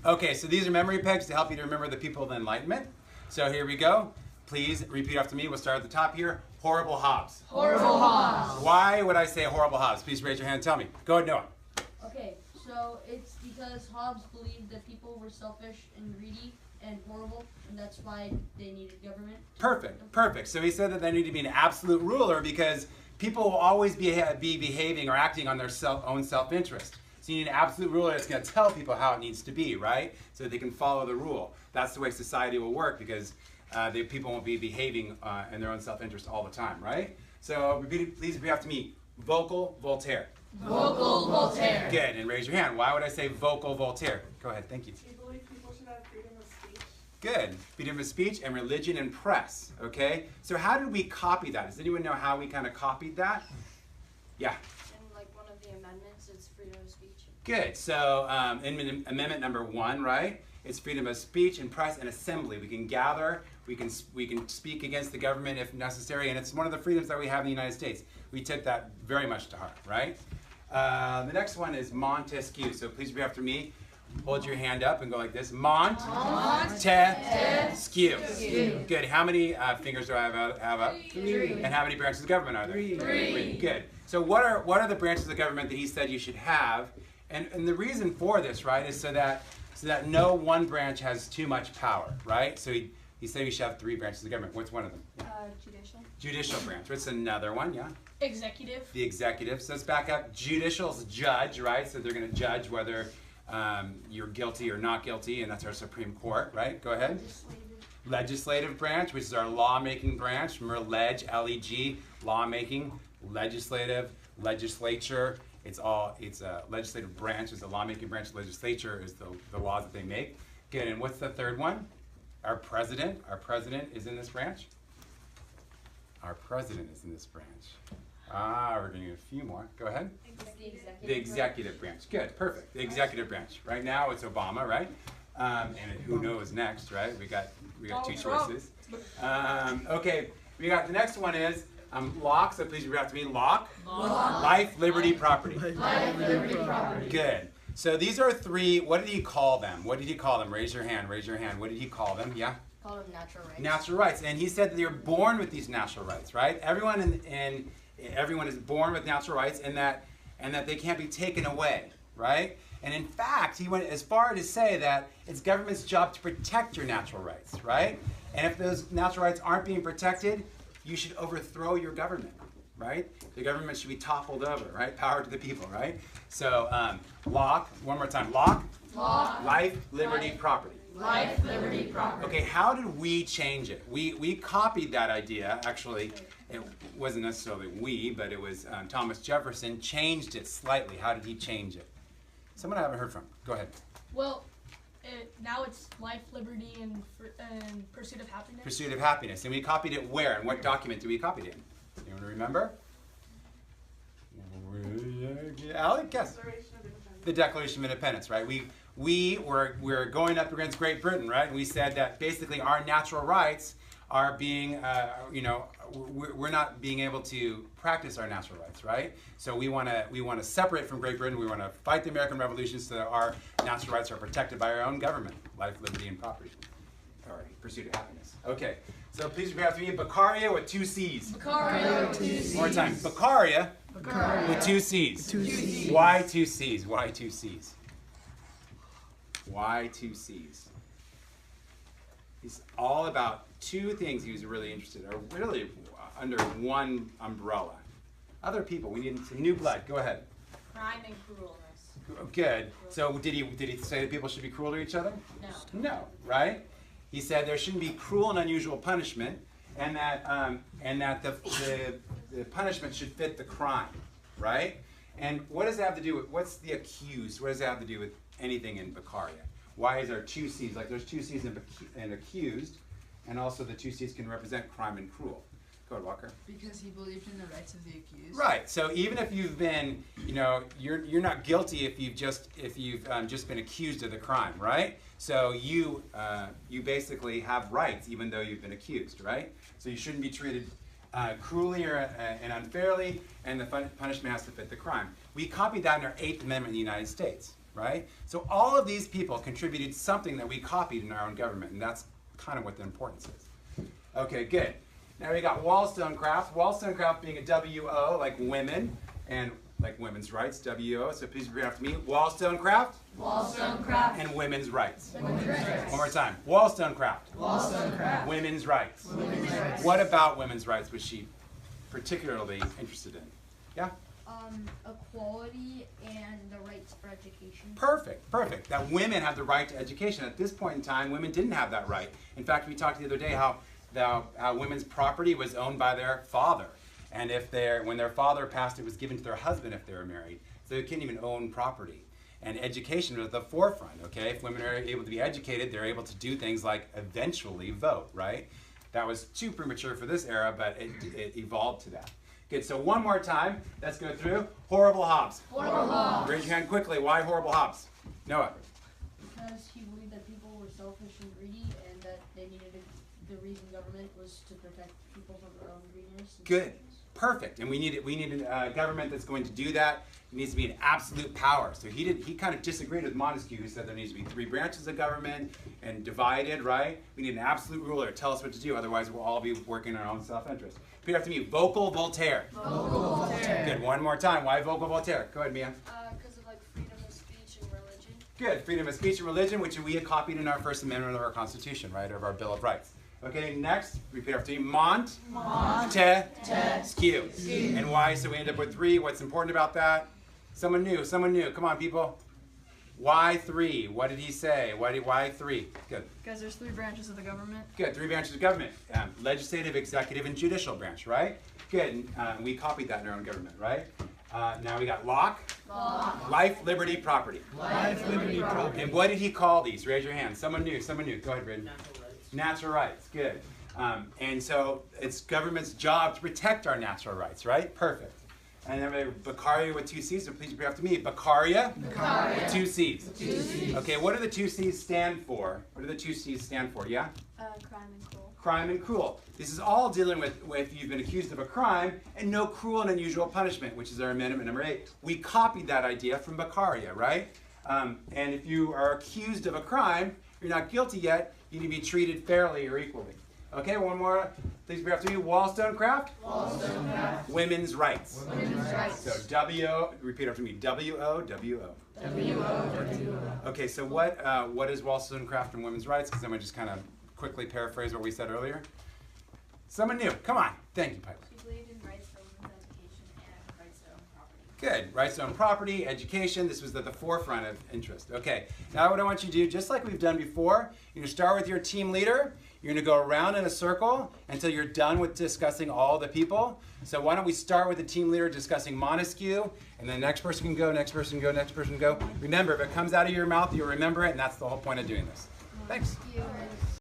Okay, so these are memory pegs to help you to remember the people of the Enlightenment. So here we go. Please repeat after me. We'll start at the top here. Horrible Hobbes. Horrible Hobbes. Why would I say horrible Hobbes? Please raise your hand and tell me. Go ahead, Noah. Okay, so it's because Hobbes believed that people were selfish and greedy and horrible, and that's why they needed government. Perfect, perfect. So he said that they need to be an absolute ruler because people will always be behaving or acting on their own self-interest. So you need an absolute ruler that's going to tell people how it needs to be, right? So that they can follow the rule. That's the way society will work because people won't be behaving in their own self-interest all the time, right? So please repeat after me. Vocal Voltaire. Vocal Voltaire. Good, and raise your hand. Why would I say vocal Voltaire? Go ahead, thank you. Do you believe people should have freedom of speech? Good. Freedom of speech and religion and press, okay? So how did we copy that? Does anyone know how we kind of copied that? Yeah. In like one of the amendments, it's freedom of speech. Good. So in amendment number 1, right? It's freedom of speech and press and assembly. We can gather, we can speak against the government if necessary, and it's one of the freedoms that we have in the United States. We took that very much to heart, right? The next one is Montesquieu. So please repeat after me. Hold your hand up and go like this. Montesquieu. Good. How many fingers do I have up? 3. And how many branches of government are there? 3. Good. So what are the branches of government that he said you should have? And the reason for this, right, is so that no one branch has too much power, right? So he said you should have 3 branches of government. What's one of them? Judicial. Judicial branch. What's another one? Yeah. Executive. The executive. So let's back up. Judicial's judge, right? So they're going to judge whether you're guilty or not guilty, and that's our Supreme Court, right? Go ahead. Legislative branch, which is our lawmaking branch. Remember, L-E-G, lawmaking, legislative, legislature. It's a legislative branch is the lawmaking branch. Legislature is the laws that they make. Good. And what's the third one? Our president. Our president is in this branch. Our president is in this branch. We're going to get a few more. Go ahead. The executive branch. Good, perfect. The executive branch. Right now it's Obama, right? And who knows next, right? We got 2 choices. Okay, we got the next one is Locke. So please repeat after me. Locke. Life, liberty, property. Life, liberty, property. Good. So these are 3. What did he call them? What did he call them? Raise your hand. Raise your hand. What did he call them? Yeah. Called them natural rights. Natural rights. And he said that you're born with these natural rights, right? Everyone everyone is born with natural rights, and that they can't be taken away, right? And in fact, he went as far as to say that it's government's job to protect your natural rights, right? And if those natural rights aren't being protected, you should overthrow your government, right? The government should be toppled over, right? Power to the people, right? So Locke, one more time. Locke. Life, liberty, property. Life, liberty, property. Okay, how did we change it? We copied that idea. Actually, it wasn't necessarily we, but it was Thomas Jefferson changed it slightly. How did he change it? Someone I haven't heard from. Go ahead. Well, now it's life, liberty, and pursuit of happiness. Pursuit of happiness. And we copied it where? And what document did we copy it in? Anyone remember? Alec, guess. The Declaration of Independence, right? We're going up against Great Britain, right? And we said that basically our natural rights are being, we're not being able to practice our natural rights, right? So we want to separate from Great Britain. We want to fight the American Revolution so that our natural rights are protected by our own government, life, liberty, and property, or pursuit of happiness. Okay, so please repeat after me. Beccaria with 2 C's. Beccaria with 2 C's. One more time. Beccaria with 2 C's. 2 C's. Why 2 C's? Why 2 C's? Why 2 C's? He's all about 2 things he was really interested in, or really under one umbrella. Other people, we need some new blood. Go ahead. Crime and cruelness. Good. So did he say that people should be cruel to each other? No. No, right? He said there shouldn't be cruel and unusual punishment, and that the punishment should fit the crime, right? And what does that have to do with, what's the accused? What does that have to do with anything in Beccaria? Why is there 2 C's? Like there's 2 C's in accused, and also the 2 C's can represent crime and cruel. Go ahead, Walker. Because he believed in the rights of the accused. Right. So even if you've been, you're not guilty if you've just been accused of the crime, right? So you basically have rights even though you've been accused, right? So you shouldn't be treated cruelly and unfairly, and the punishment has to fit the crime. We copied that in our 8th Amendment in the United States, right? So all of these people contributed something that we copied in our own government, and that's kind of what the importance is. Okay, good. Now we got Wollstonecraft. Wollstonecraft being a W-O, like women, and like women's rights, W-O. So please repeat after me. Wollstonecraft. Wollstonecraft. And women's rights. Women's rights. One more time. Wollstonecraft. Wollstonecraft. Women's rights. Women's rights. What about women's rights was she particularly interested in? Yeah? Equality and the rights for education. Perfect, perfect. That women have the right to education. At this point in time, women didn't have that right. In fact, we talked the other day how women's property was owned by their father. And when their father passed, it was given to their husband if they were married. So they couldn't even own property. And education was at the forefront, okay? If women are able to be educated, they're able to do things like eventually vote, right? That was too premature for this era, but it evolved to that. Good, so one more time, let's go through. Horrible Hobbes. Horrible Hobbes. Raise your hand quickly. Why horrible Hobbes? Noah. Because he believed that people were selfish and greedy, and that they needed the reason government was to protect people from their own greediness. Good. Perfect. And we need a government that's going to do that. It needs to be an absolute power. So he kind of disagreed with Montesquieu, who said there needs to be 3 branches of government and divided, right? We need an absolute ruler to tell us what to do, otherwise we'll all be working in our own self-interest. Repeat after me. Vocal Voltaire. Vocal Voltaire. Good. One more time. Why vocal Voltaire? Go ahead, Mia. Because of like freedom of speech and religion. Good. Freedom of speech and religion, which we had copied in our First Amendment of our Constitution, right, of our Bill of Rights. Okay, next, repeat after me. Montesquieu. And why? So we end up with 3. What's important about that? Someone new. Come on, people. Why 3? What did he say? Why 3? Good. Because there's 3 branches of the government. Good. 3 branches of government. Legislative, executive, and judicial branch, right? Good. We copied that in our own government, right? Now we got Locke. Life, liberty, property. Life, liberty, property. And what did he call these? Raise your hand. Someone new. Go ahead, Braden. Natural rights, good. And so it's government's job to protect our natural rights, right? Perfect. And then we have Beccaria with 2 C's, so please repeat after me. Beccaria with 2 C's. Okay, what do the 2 C's stand for? Yeah? Crime and cruel. Crime and cruel. This is all dealing with you've been accused of a crime and no cruel and unusual punishment, which is our amendment number 8. We copied that idea from Beccaria, right? And if you are accused of a crime, you're not guilty yet, you need to be treated fairly or equally. Okay, one more. Please repeat after me. Wollstonecraft. Women's rights. So repeat after me. W-O. Okay, so what is Wollstonecraft and women's rights? Because I'm going to just kind of quickly paraphrase what we said earlier. Someone new. Come on. Thank you, Piper. She believed in rights for women's education and rights to own property. Good. Rights to own property, education. This was at the forefront of interest. Okay. Now what I want you to do, just like we've done before, you're going to start with your team leader. You're going to go around in a circle until you're done with discussing all the people. So why don't we start with the team leader discussing Montesquieu, and then next person can go, next person go, next person go. Remember, if it comes out of your mouth, you'll remember it, and that's the whole point of doing this. Thanks.